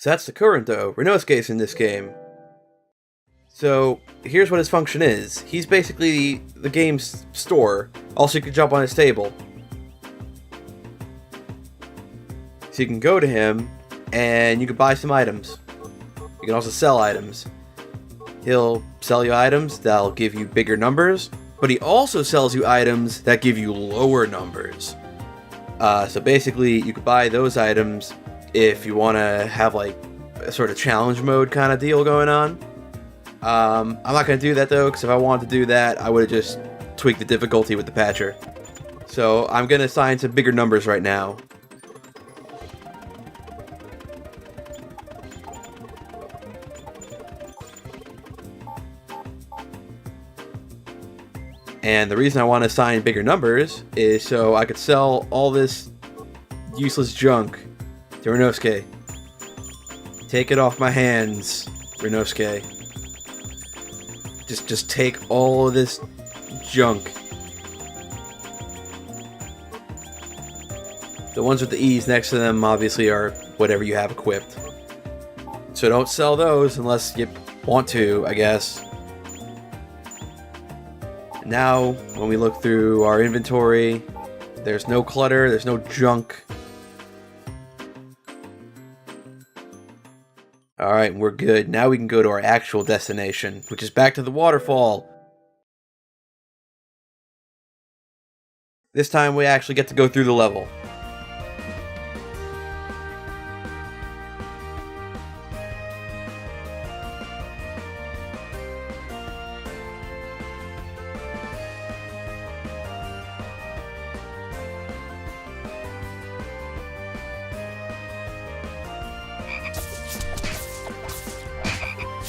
So that's the Kourindou, Renosuke's in this game. So here's what his function is. He's basically the game's store. Also, you can jump on his table. So you can go to him, and you can buy some items. You can also sell items. He'll sell you items that'll give you bigger numbers, but he also sells you items that give you lower numbers. So basically, you could buy those items if you want to have like a sort of challenge mode kind of deal going on. I'm not going to do that though, because if I wanted to do that, I would have just tweaked the difficulty with the patcher. So I'm going to assign some bigger numbers right now. And the reason I want to assign bigger numbers is so I could sell all this useless junk to Renosuke. Take it off my hands, Renosuke. Just take all of this junk. The ones with the E's next to them obviously are whatever you have equipped. So don't sell those unless you want to, I guess. Now, when we look through our inventory, there's no clutter, there's no junk. Alright, we're good. Now we can go to our actual destination, which is back to the waterfall. This time we actually get to go through the level.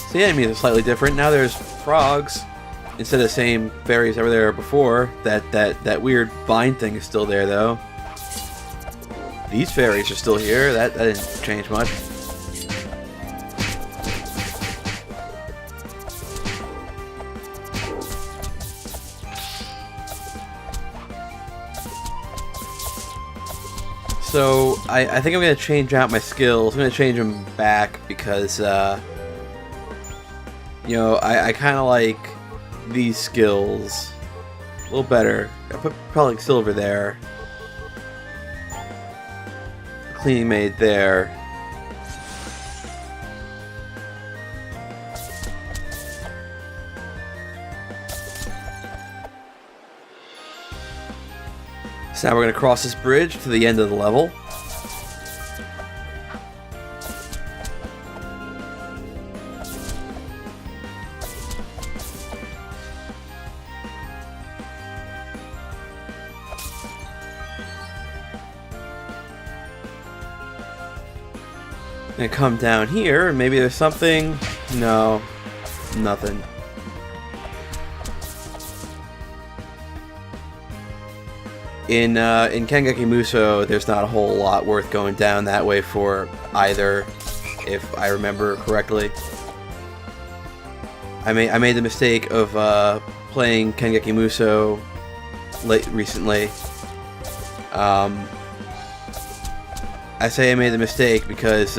So the enemies are slightly different. Now there's frogs instead of the same fairies that were there before. That weird vine thing is still there though. These fairies are still here. That didn't change much. So I think I'm gonna change out my skills. I'm gonna change them back because you know, I kind of like these skills a little better. I put probably silver there. Cleaning maid there. So now we're going to cross this bridge to the end of the level. Gonna come down here, and maybe there's something. No, nothing. In Kengeki Muso, there's not a whole lot worth going down that way for either, if I remember correctly. I made the mistake of playing Kengeki Muso recently. I say I made the mistake because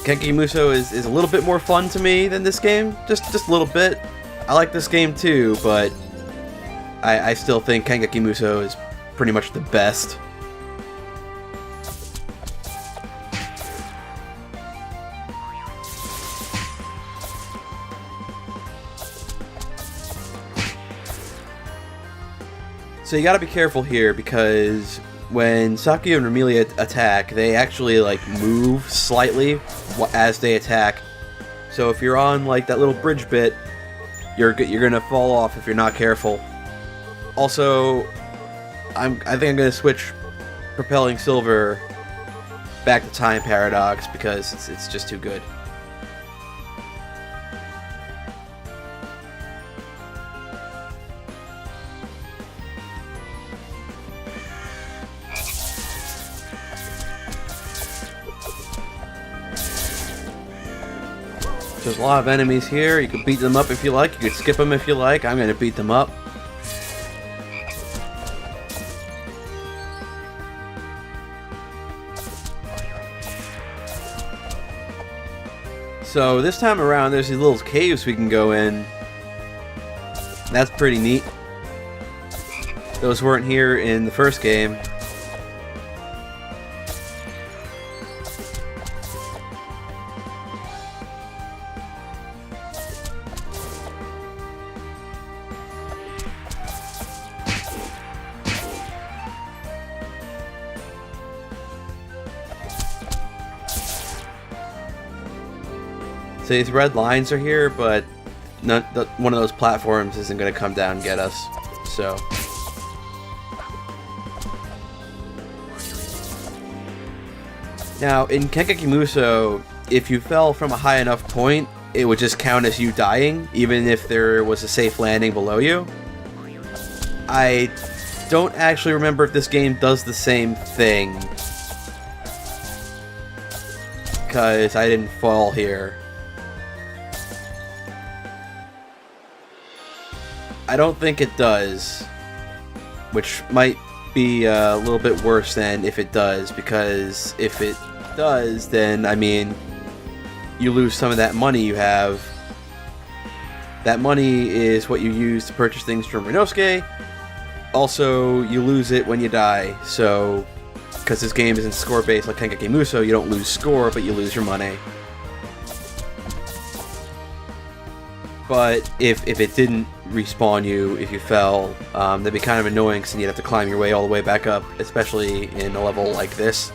Kengeki Muso is a little bit more fun to me than this game. Just a little bit. I like this game too, but I still think Kengeki Muso is pretty much the best. So you gotta be careful here because when Saku and Remilia attack, they actually like move slightly as they attack. So if you're on like that little bridge bit, you're gonna fall off if you're not careful. Also, I think I'm gonna switch propelling silver back to time paradox because it's just too good. There's a lot of enemies here. You can beat them up if you like. You can skip them if you like. I'm going to beat them up. So this time around, there's these little caves we can go in. That's pretty neat. Those weren't here in the first game. So these red lines are here, but one of those platforms isn't going to come down and get us. So now in Kenkakimuso, if you fell from a high enough point, it would just count as you dying, even if there was a safe landing below you. I don't actually remember if this game does the same thing, because I didn't fall here. I don't think it does, which might be a little bit worse than if it does, because if it does, then, I mean, you lose some of that money you have. That money is what you use to purchase things from Renosuke. Also, you lose it when you die, so, because this game isn't score-based like Kenkakimuso, you don't lose score, but you lose your money. But if it didn't respawn you if you fell, that'd be kind of annoying because then you'd have to climb your way all the way back up, especially in a level like this.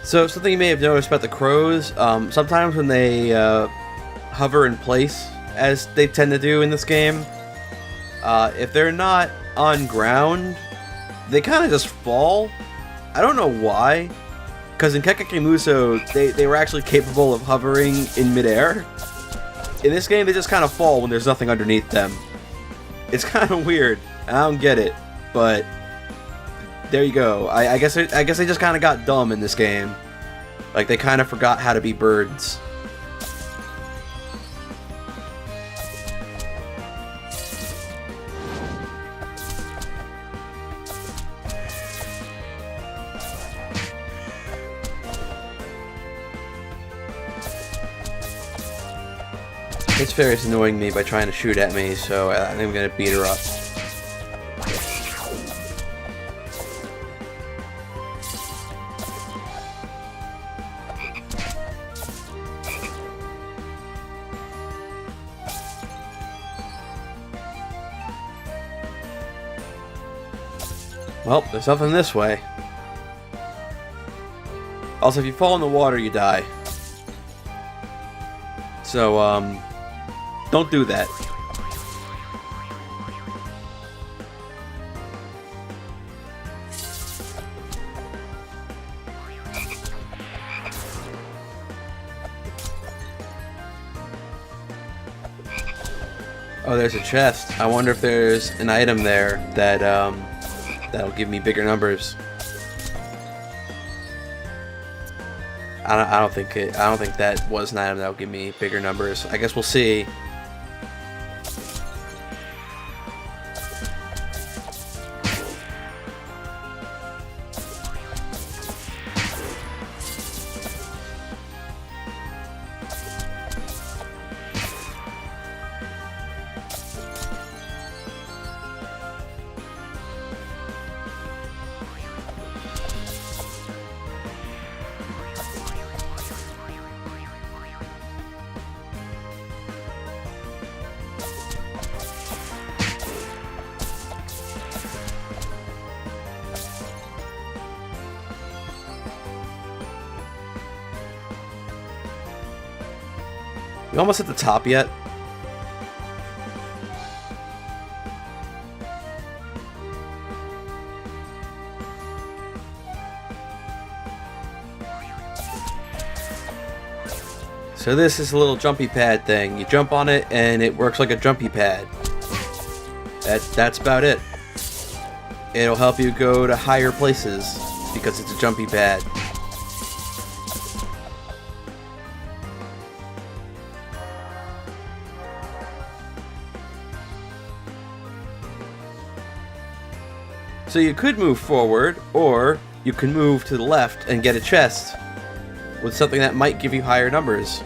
So something you may have noticed about the crows, sometimes when they hover in place, as they tend to do in this game, if they're not on ground, they kind of just fall. I don't know why, because in Kenkakimuso, they were actually capable of hovering in midair. In this game, they just kind of fall when there's nothing underneath them. It's kind of weird. I don't get it, but there you go. I guess they just kind of got dumb in this game. Like, they kind of forgot how to be birds. This fairy's annoying me by trying to shoot at me, so I think I'm gonna beat her up. Well, there's nothing this way. Also, if you fall in the water, you die. So, don't do that. Oh, there's a chest. I wonder if there's an item there that, that'll give me bigger numbers. I don't think that was an item that'll give me bigger numbers. I guess we'll see. You almost at the top yet? So this is a little jumpy pad thing. You jump on it and it works like a jumpy pad. That's about it. It'll help you go to higher places because it's a jumpy pad. So you could move forward, or you can move to the left and get a chest with something that might give you higher numbers.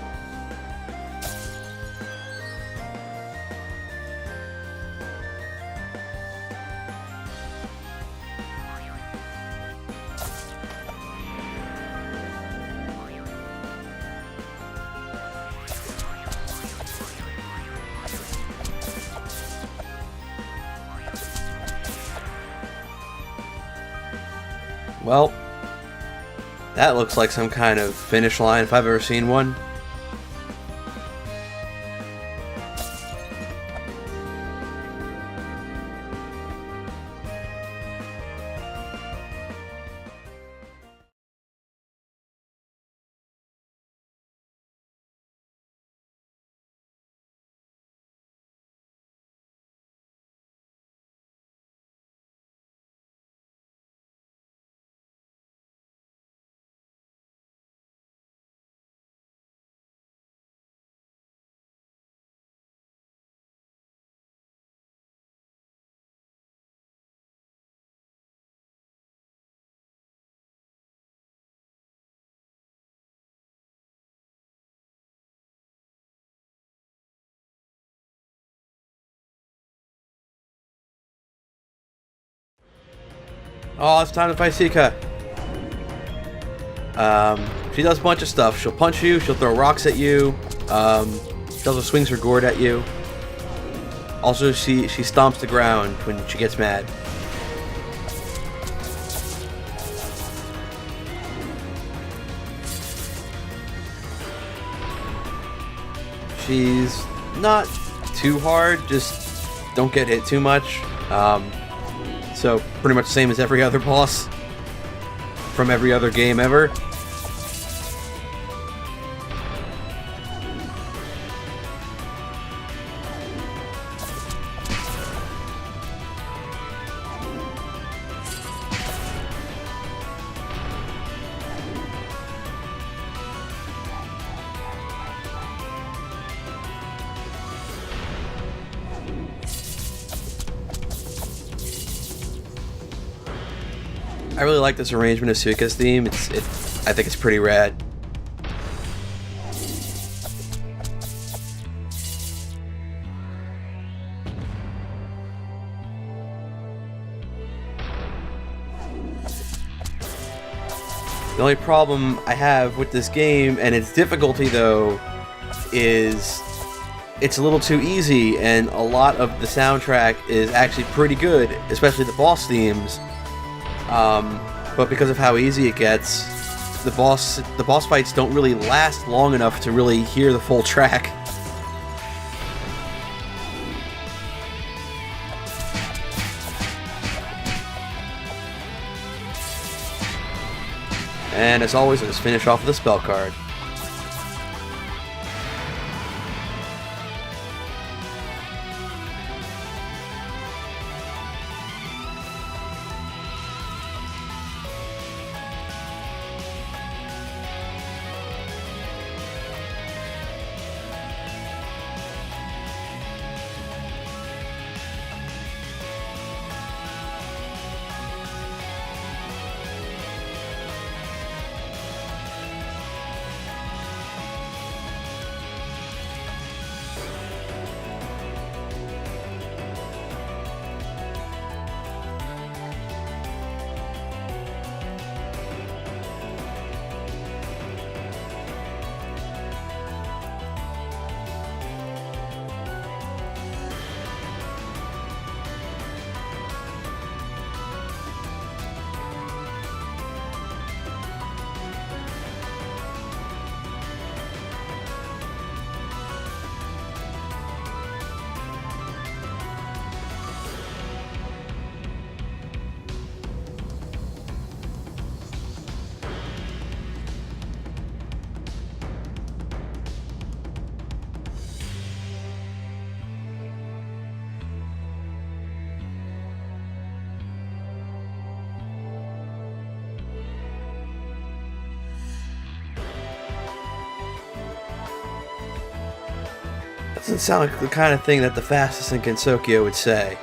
Well, that looks like some kind of finish line if I've ever seen one. Oh, it's time to fight Sika. She does a bunch of stuff. She'll punch you, she'll throw rocks at you, she also swings her gourd at you. Also, she stomps the ground when she gets mad. She's not too hard, just don't get hit too much. So pretty much the same as every other boss from every other game ever. I really like this arrangement of Suika's theme. I think it's pretty rad. The only problem I have with this game and its difficulty, though, is it's a little too easy, and a lot of the soundtrack is actually pretty good, especially the boss themes. But because of how easy it gets, the boss fights don't really last long enough to really hear the full track. And as always, let's finish off with a spell card. Doesn't sound like the kind of thing that the fastest in Gensokyo would say.